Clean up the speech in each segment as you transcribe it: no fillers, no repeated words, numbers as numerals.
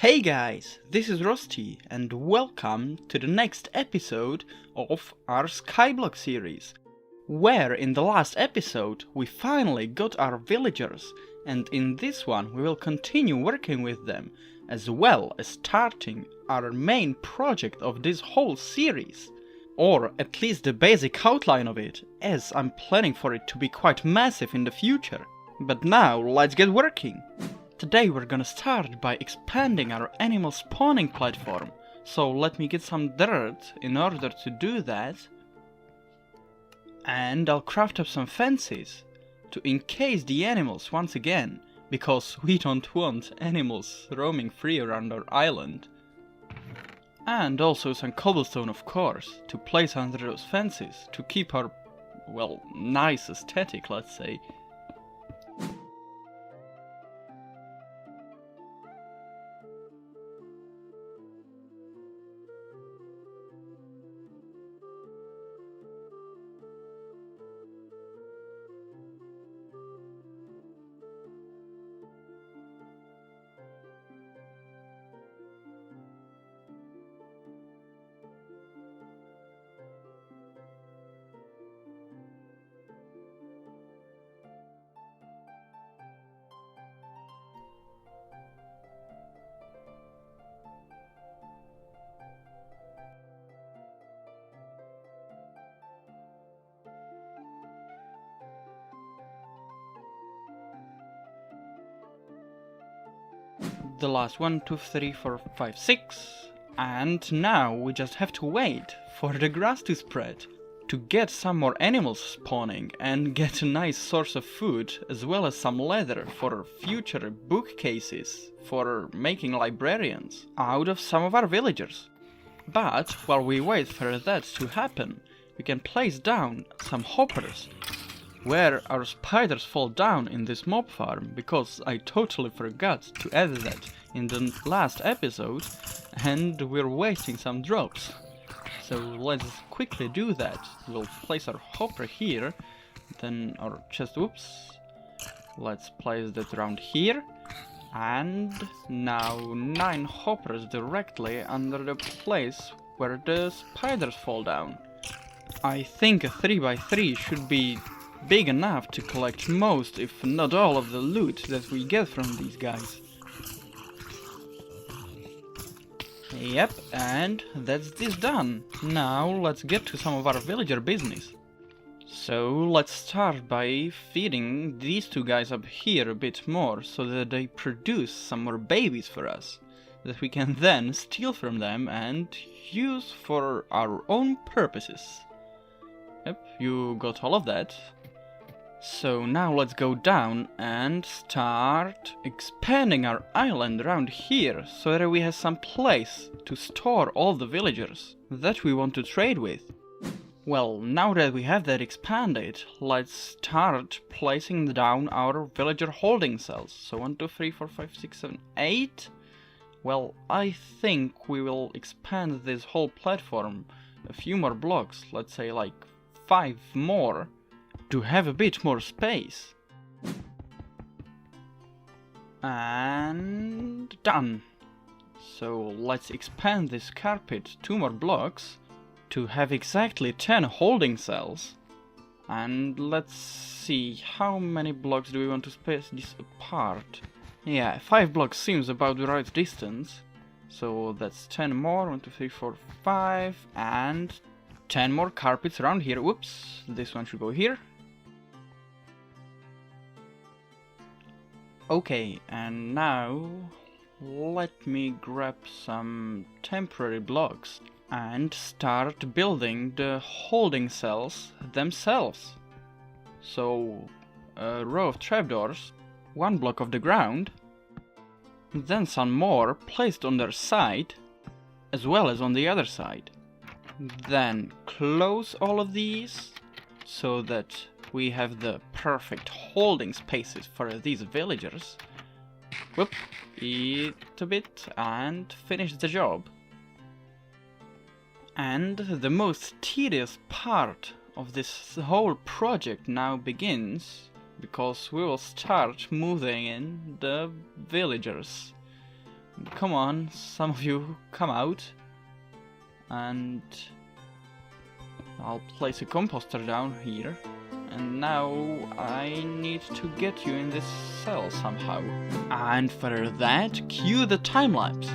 Hey guys, this is Wroztee and welcome to the next episode of our Skyblock series, where in the last episode we finally got our villagers, and in this one we will continue working with them, as well as starting our main project of this whole series. Or at least the basic outline of it, as I'm planning for it to be quite massive in the future. But now let's get working! Today we're gonna start by expanding our animal spawning platform, so let me get some dirt in order to do that. And I'll craft up some fences to encase the animals once again, because we don't want animals roaming free around our island. And also some cobblestone, of course, to place under those fences to keep our, well, nice aesthetic, let's say. The last 1, 2, 3, 4, 5, 6, and now we just have to wait for the grass to spread to get some more animals spawning and get a nice source of food, as well as some leather for future bookcases for making librarians out of some of our villagers. But while we wait for that to happen, we can place down some hoppers where our spiders fall down in this mob farm, because I totally forgot to add that in the last episode and we're wasting some drops. So let's quickly do that. We'll place our hopper here, then our chest, whoops, let's place that around here, and now 9 hoppers directly under the place where the spiders fall down. I think a 3x3 should be big enough to collect most, if not all, of the loot that we get from these guys. Yep, and that's this done. Now let's get to some of our villager business. So let's start by feeding these two guys up here a bit more, so that they produce some more babies for us, that we can then steal from them and use for our own purposes. Yep, you got all of that. So now let's go down and start expanding our island around here, so that we have some place to store all the villagers that we want to trade with. Well, now that we have that expanded, let's start placing down our villager holding cells. So 1, 2, 3, 4, 5, 6, 7, 8. Well, I think we will expand this whole platform a few more blocks, let's say like 5 more, to have a bit more space. And done. So let's expand this carpet 2 more blocks to have exactly 10 holding cells. And let's see, how many blocks do we want to space this apart? Yeah, 5 blocks seems about the right distance. So that's 10 more, 1, 2, 3, 4, 5, and 10 more carpets around here. Whoops, this one should go here. Okay, and now let me grab some temporary blocks and start building the holding cells themselves. So a row of trapdoors, 1 block of the ground, then some more placed on their side, as well as on the other side. Then close all of these so that we have the perfect holding spaces for these villagers. Whoop, eat a bit and finish the job. And the most tedious part of this whole project now begins, because we will start moving in the villagers. come on, some of you come out. And I'll place a composter down here. And now I need to get you in this cell somehow. And for that, cue the time lapse.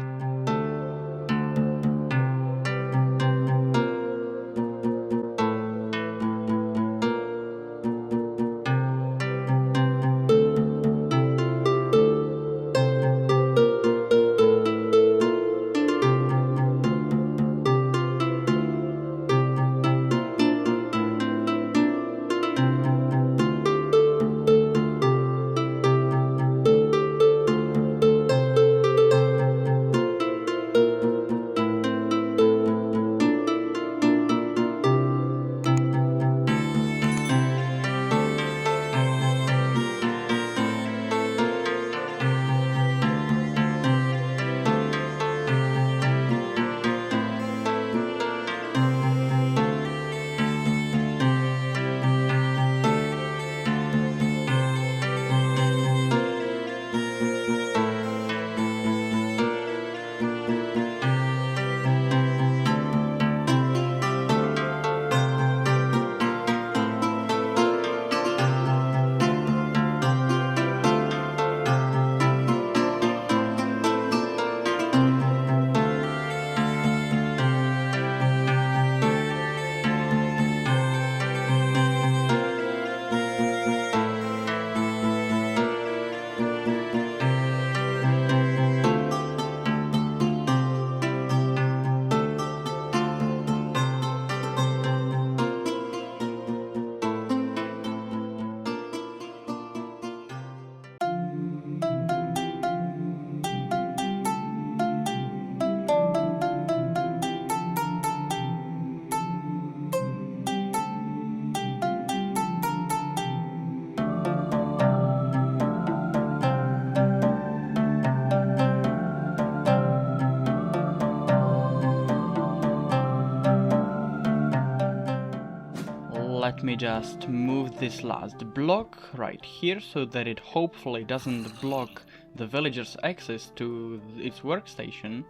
Let me just move this last block right here so that it hopefully doesn't block the villager's access to its workstation.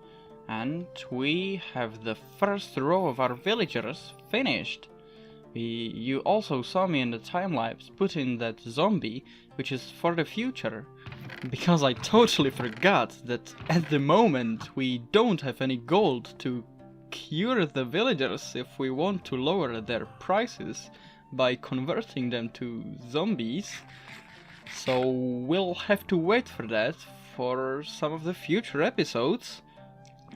And we have the first row of our villagers finished. You also saw me in the time-lapse put in that zombie, which is for the future. Because I totally forgot that at the moment we don't have any gold to cure the villagers if we want to lower their prices by converting them to zombies. So we'll have to wait for that for some of the future episodes,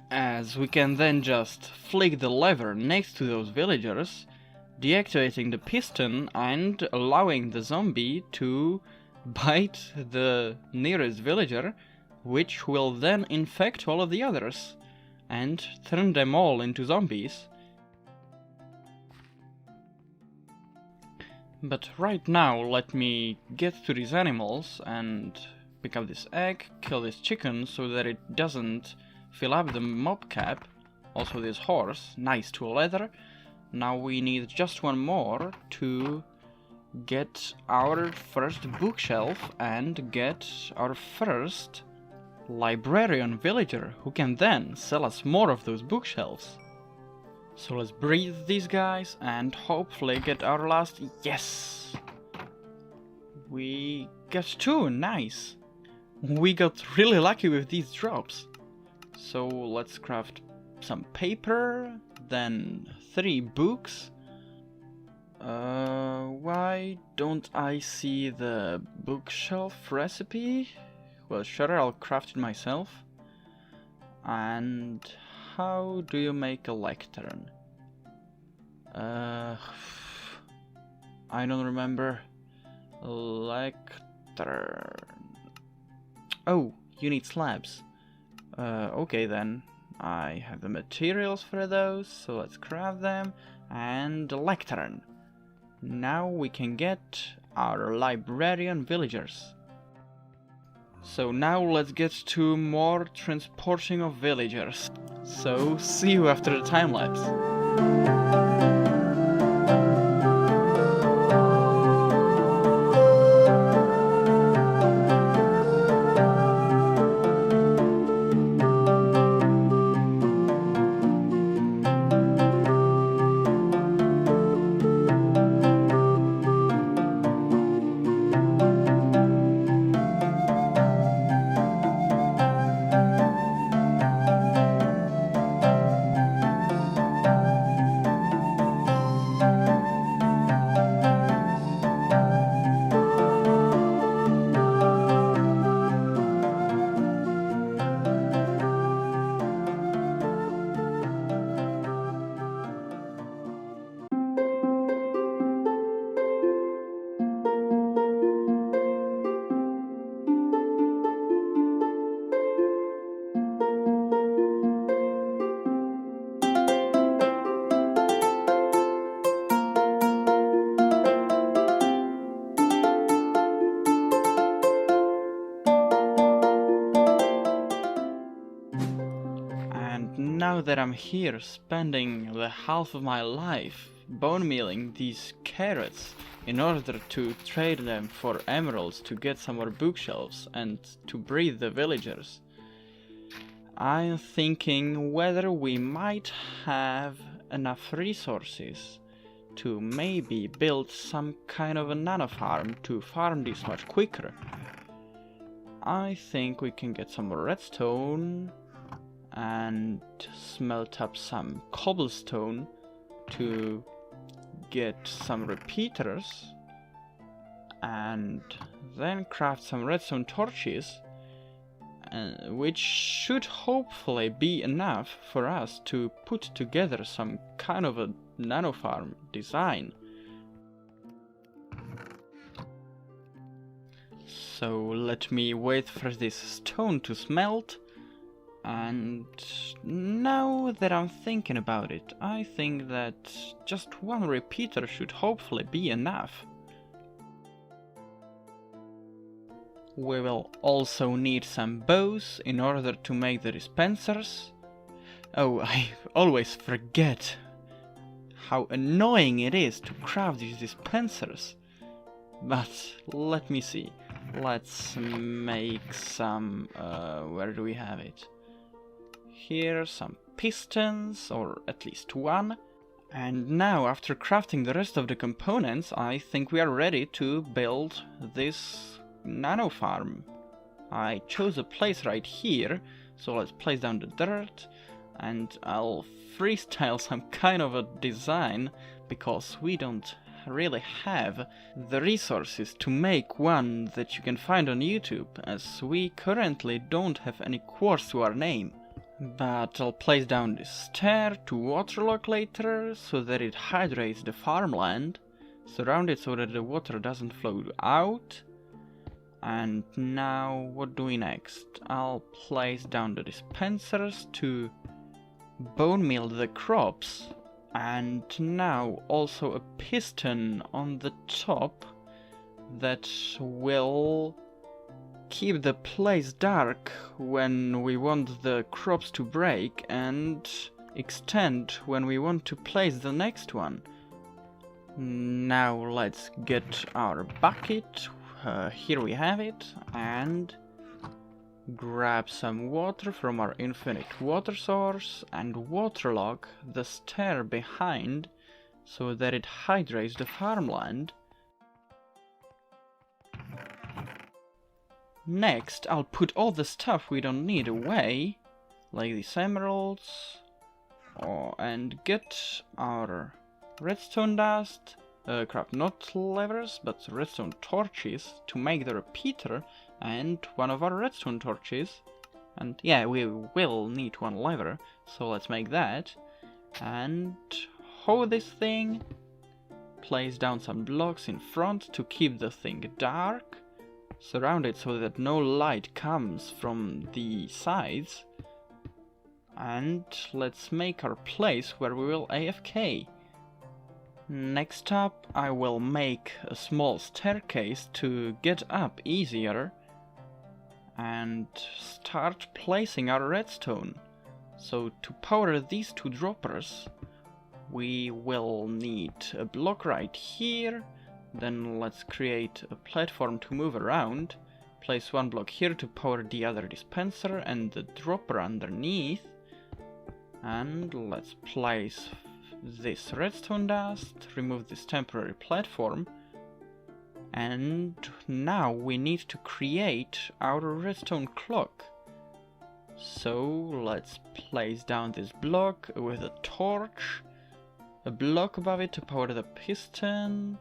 as we can then just flick the lever next to those villagers, deactivating the piston and allowing the zombie to bite the nearest villager, which will then infect all of the others and turn them all into zombies. But right now, let me get to these animals and pick up this egg, kill this chicken so that it doesn't fill up the mob cap. Also this horse, nice tool leather. Now we need just one more to get our first bookshelf and get our first librarian villager who can then sell us more of those bookshelves. So let's breed these guys and hopefully get our last. Yes! We got 2, nice! We got really lucky with these drops. So let's craft some paper, then 3 books. Why don't I see the bookshelf recipe? Well, sure, I'll craft it myself. And how do you make a lectern? I don't remember. Lectern. Oh, you need slabs. Okay then. I have the materials for those, so let's craft them. And a lectern. Now we can get our librarian villagers. So now let's get to more transporting of villagers. So see you after the time lapse. now that I'm here spending the half of my life bone mealing these carrots in order to trade them for emeralds to get some more bookshelves and to breed the villagers, I'm thinking whether we might have enough resources to maybe build some kind of a nano farm to farm this much quicker. I think we can get some more redstone and smelt up some cobblestone to get some repeaters, and then craft some redstone torches, which should hopefully be enough for us to put together some kind of a nano farm design. So let me wait for this stone to smelt, and now that I'm thinking about it, I think that just one repeater should hopefully be enough. We will also need some bows in order to make the dispensers. Oh, I always forget how annoying it is to craft these dispensers. But let me see. Let's make some... where do we have it? Here, some pistons, or at least one. And now, after crafting the rest of the components, I think we are ready to build this nano farm. I chose a place right here, so let's place down the dirt, and I'll freestyle some kind of a design, because we don't really have the resources to make one that you can find on YouTube, as we currently don't have any quartz to our name. But I'll place down this stair to waterlock later, so that it hydrates the farmland, surround it so that the water doesn't flow out. And now, what do we next? I'll place down the dispensers to bone meal the crops, and now also a piston on the top that will keep the place dark when we want the crops to break, and extend when we want to place the next one. Now let's get our bucket, here we have it, and grab some water from our infinite water source and waterlock the stair behind so that it hydrates the farmland. Next, I'll put all the stuff we don't need away, like these emeralds, and get our redstone dust, crap, not levers, but redstone torches to make the repeater, and one of our redstone torches. And yeah, we will need one lever, so let's make that. And hoe this thing, place down some blocks in front to keep the thing dark, surround it so that no light comes from the sides, and let's make our place where we will AFK. Next up, I will make a small staircase to get up easier, and start placing our redstone. So to power these two droppers, we will need a block right here. Then let's create a platform to move around, place one block here to power the other dispenser and the dropper underneath, and let's place this redstone dust, remove this temporary platform, and now we need to create our redstone clock. So let's place down this block with a torch, a block above it to power the piston,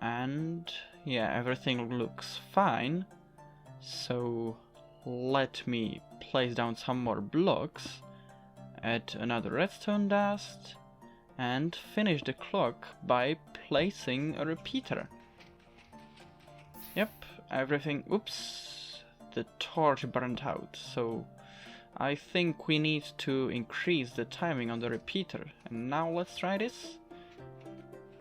and yeah, everything looks fine. So let me place down some more blocks, add another redstone dust, and finish the clock by placing a repeater. Yep, everything... oops, the torch burnt out, so I think we need to increase the timing on the repeater. And now let's try this.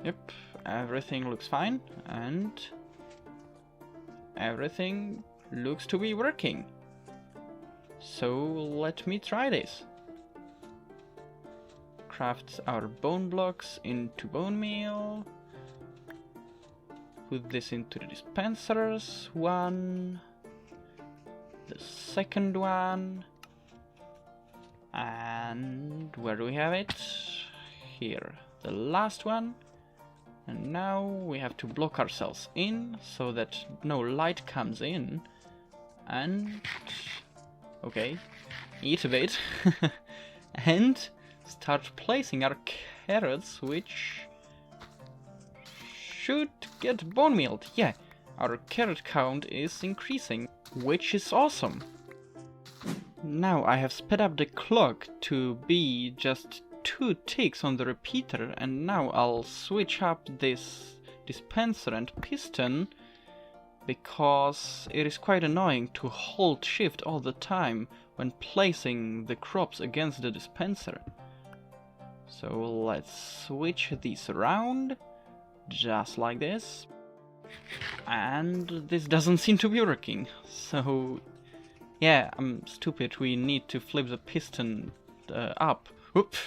Yep, everything looks fine, and everything looks to be working. So let me try this. Craft our bone blocks into bone meal. Put this into the dispensers. One. The second one. And where do we have it? Here. The last one. And now we have to block ourselves in so that no light comes in. And... okay. Eat a bit. And start placing our carrots, which should get bone mealed. Yeah, our carrot count is increasing, which is awesome. Now I have sped up the clock to be just 2 ticks on the repeater, and now I'll switch up this dispenser and piston because it is quite annoying to hold shift all the time when placing the crops against the dispenser. So let's switch these around, just like this. And this doesn't seem to be working, so yeah, I'm stupid, we need to flip the piston up. Oops.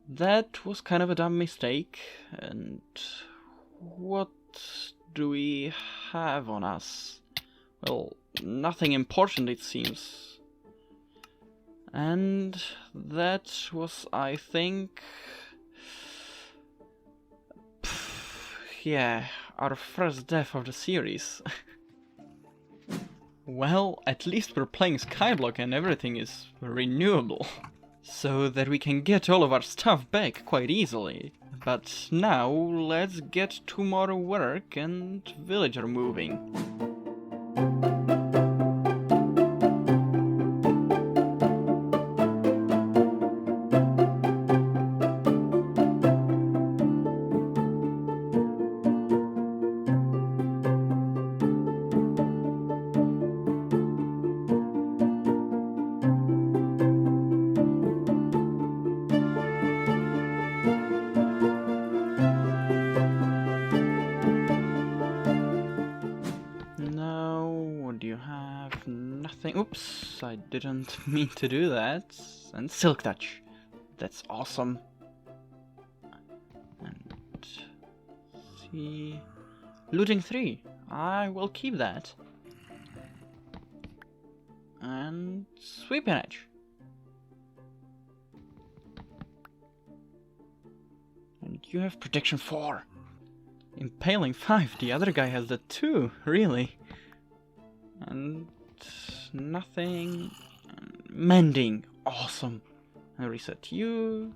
That was kind of a dumb mistake, and what do we have on us? Well, nothing important it seems. And that was, I think... yeah, our first death of the series. Well, at least we're playing Skyblock and everything is renewable. So that we can get all of our stuff back quite easily. But now, let's get to more work and villager moving. Oops, I didn't mean to do that. And Silk Touch. That's awesome. And see... looting 3. I will keep that. And Sweeping Edge. And you have Protection 4. Impaling 5. The other guy has that too, really. And... nothing. Mending. Awesome. I reset you.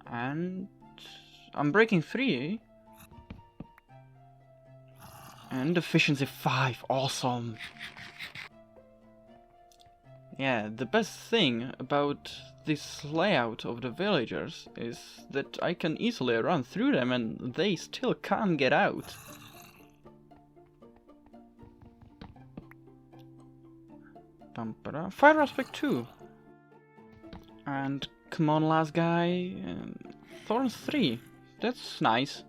And I'm breaking 3. And efficiency 5. Awesome. Yeah, the best thing about this layout of the villagers is that I can easily run through them and they still can't get out. Fire aspect 2. And come on, last guy. Thorns 3. That's nice.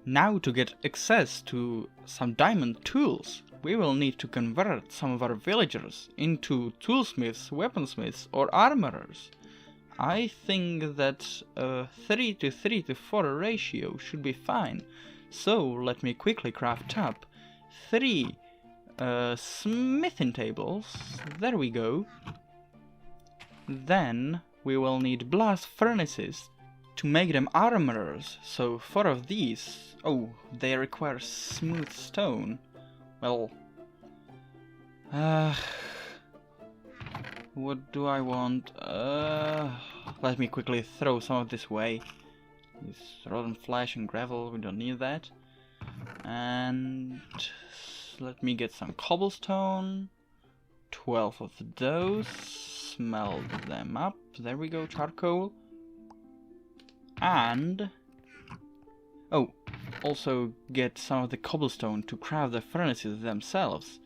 Now to get access to some diamond tools, we will need to convert some of our villagers into toolsmiths, weaponsmiths, or armorers. I think that a 3 to 3 to 4 ratio should be fine. So let me quickly craft up 3 smithing tables. There we go. Then we will need blast furnaces to make them armorers. So 4 of these. Oh, they require smooth stone. Well, what do I want? Let me quickly throw some of this away. This rotten flesh and gravel, we don't need that. And let me get some cobblestone. 12 of those. Smelt them up. There we go, charcoal. And... oh, also get some of the cobblestone to craft the furnaces themselves,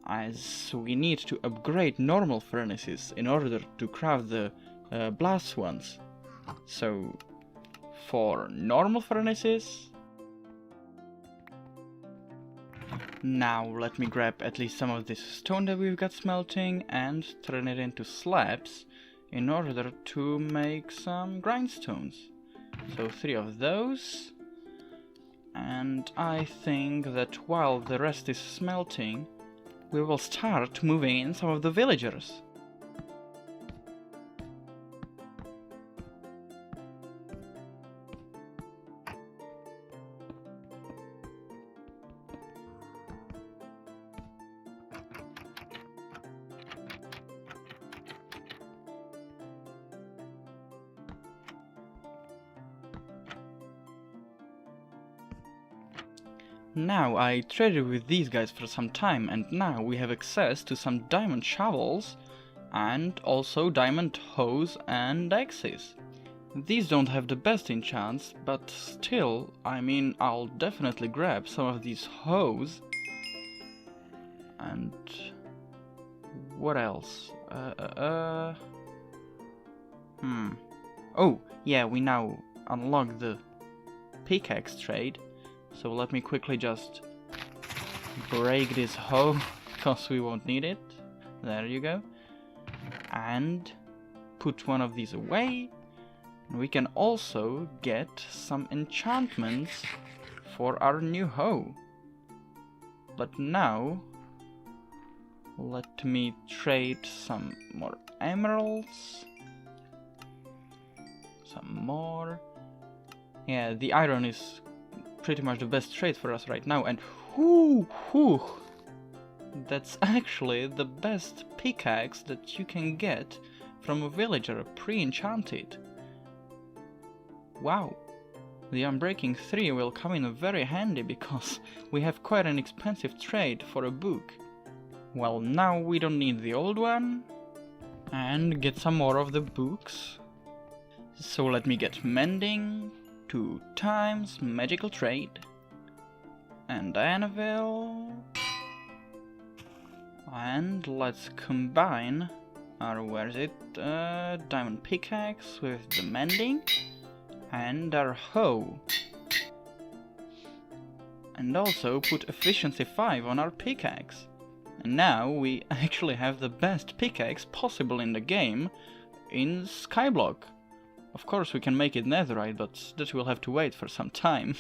as we need to upgrade normal furnaces in order to craft the blast ones. So, for normal furnaces, Now let me grab at least some of this stone that we've got smelting and turn it into slabs in order to make some grindstones. So 3 of those. And I think that while the rest is smelting, we will start moving in some of the villagers. Now, I traded with these guys for some time, and now we have access to some diamond shovels and also diamond hoes and axes. These don't have the best enchants, but still, I mean, I'll definitely grab some of these hoes. And what else? Oh, yeah, we now unlock the Pickaxe Trade. So let me quickly just break this hoe, because we won't need it. There you go. And put one of these away. And we can also get some enchantments for our new hoe. But now, let me trade some more emeralds. Some more. Yeah, the iron is pretty much the best trade for us right now, and that's actually the best pickaxe that you can get from a villager, pre-enchanted. Wow, the Unbreaking 3 will come in very handy because we have quite an expensive trade for a book. Well, now we don't need the old one, and get some more of the books. So let me get mending. 2 times magical trade and anvil, and let's combine our diamond pickaxe with the mending and our hoe, and also put efficiency 5 on our pickaxe. And now we actually have the best pickaxe possible in the game in Skyblock. Of course we can make it netherite, but that will have to wait for some time.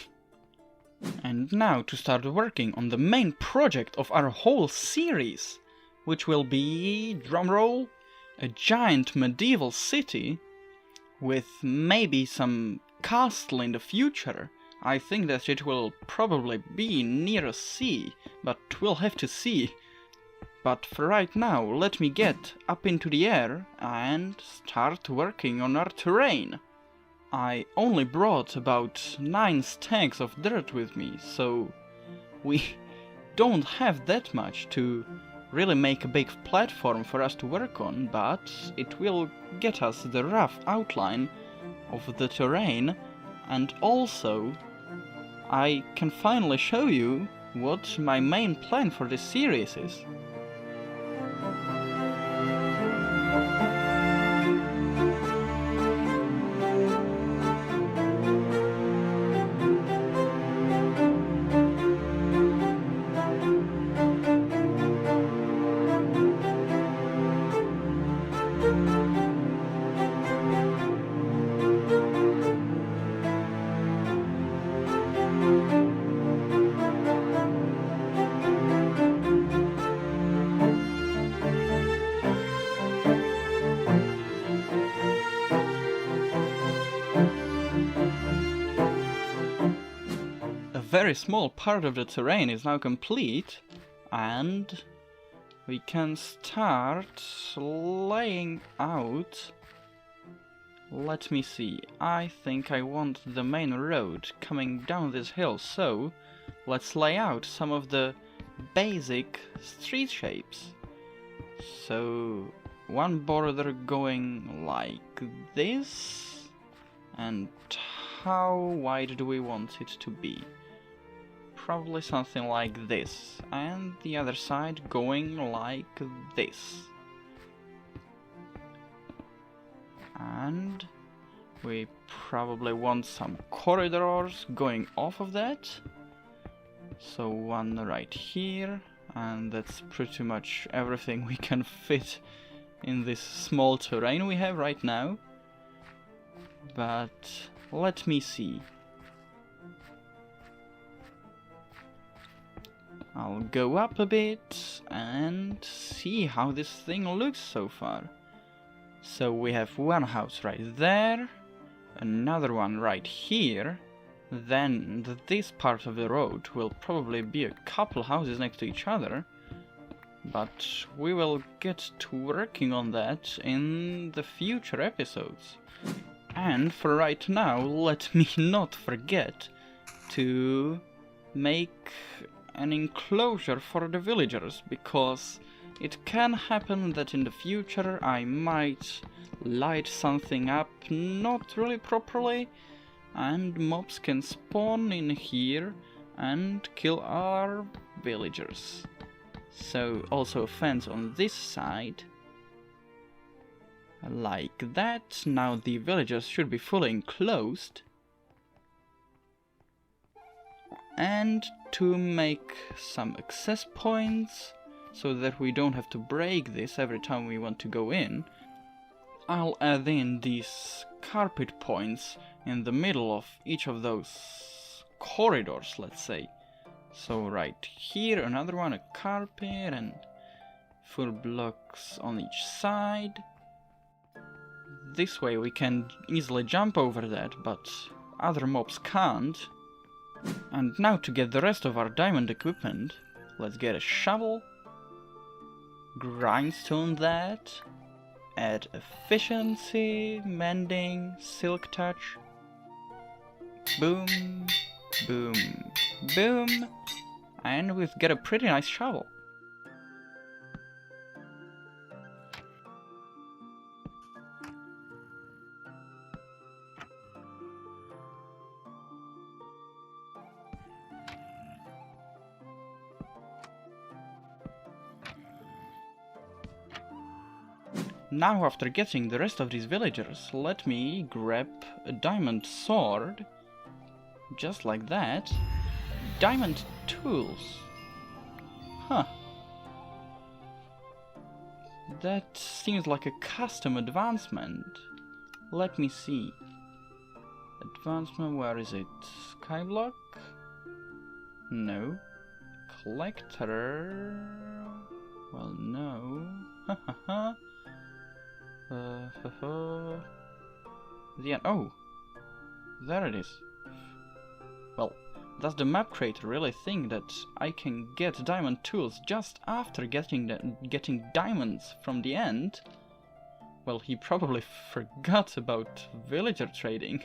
And now to start working on the main project of our whole series, which will be, drumroll, a giant medieval city with maybe some castle in the future. I think that it will probably be near a sea, but we'll have to see. But for right now, let me get up into the air and start working on our terrain. I only brought about 9 stacks of dirt with me, so we don't have that much to really make a big platform for us to work on, but it will get us the rough outline of the terrain, and also I can finally show you what my main plan for this series is. A very small part of the terrain is now complete, and we can start laying out. Let me see, I think I want the main road coming down this hill, so let's lay out some of the basic street shapes. So one border going like this, and how wide do we want it to be? Probably something like this, and the other side going like this. And we probably want some corridors going off of that. So one right here, and that's pretty much everything we can fit in this small terrain we have right now. But let me see. I'll go up a bit and see how this thing looks so far. So we have one house right there, another one right here, then this part of the road will probably be a couple houses next to each other, but we will get to working on that in the future episodes. And for right now, let me not forget to make an enclosure for the villagers, because it can happen that in the future I might light something up not really properly and mobs can spawn in here and kill our villagers. So also a fence on this side, like that. Now the villagers should be fully enclosed. And to make some access points, so that we don't have to break this every time we want to go in, I'll add in these carpet points in the middle of each of those corridors, let's say. So right here, another one, a carpet, and full blocks on each side. This way we can easily jump over that, but other mobs can't. And now to get the rest of our diamond equipment, let's get a shovel, grindstone that, add efficiency, mending, silk touch, boom, boom, boom, and we've got a pretty nice shovel. Now, after getting the rest of these villagers, let me grab a diamond sword, just like that. Diamond tools. Huh. That seems like a custom advancement. Let me see. Advancement, where is it? Skyblock? No. Collector? Well, no. Hahaha. Oh, there it is. Well, does the map creator really think that I can get diamond tools just after getting diamonds from the end? Well, he probably forgot about villager trading.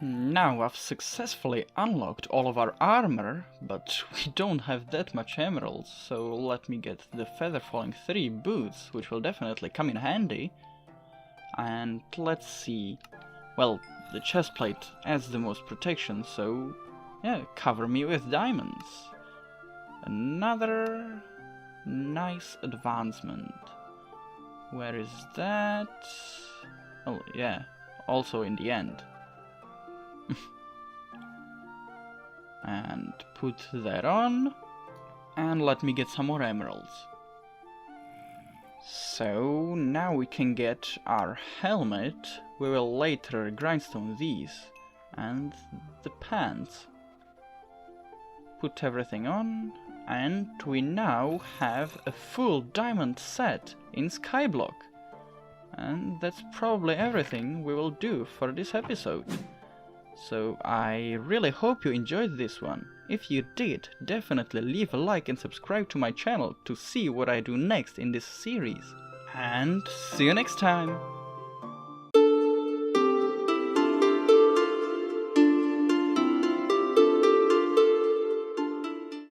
Now I've successfully unlocked all of our armor, but we don't have that much emeralds, so let me get the Feather Falling 3 boots, which will definitely come in handy. And let's see. Well, the chestplate adds the most protection, so yeah, cover me with diamonds. Another nice advancement. Where is that? Oh yeah, also in the end. And put that on, and let me get some more emeralds. So now we can get our helmet. We will later grindstone these, and the pants. Put everything on, and we now have a full diamond set in Skyblock. And that's probably everything we will do for this episode. So I really hope you enjoyed this one. If you did, definitely leave a like and subscribe to my channel to see what I do next in this series. And see you next time!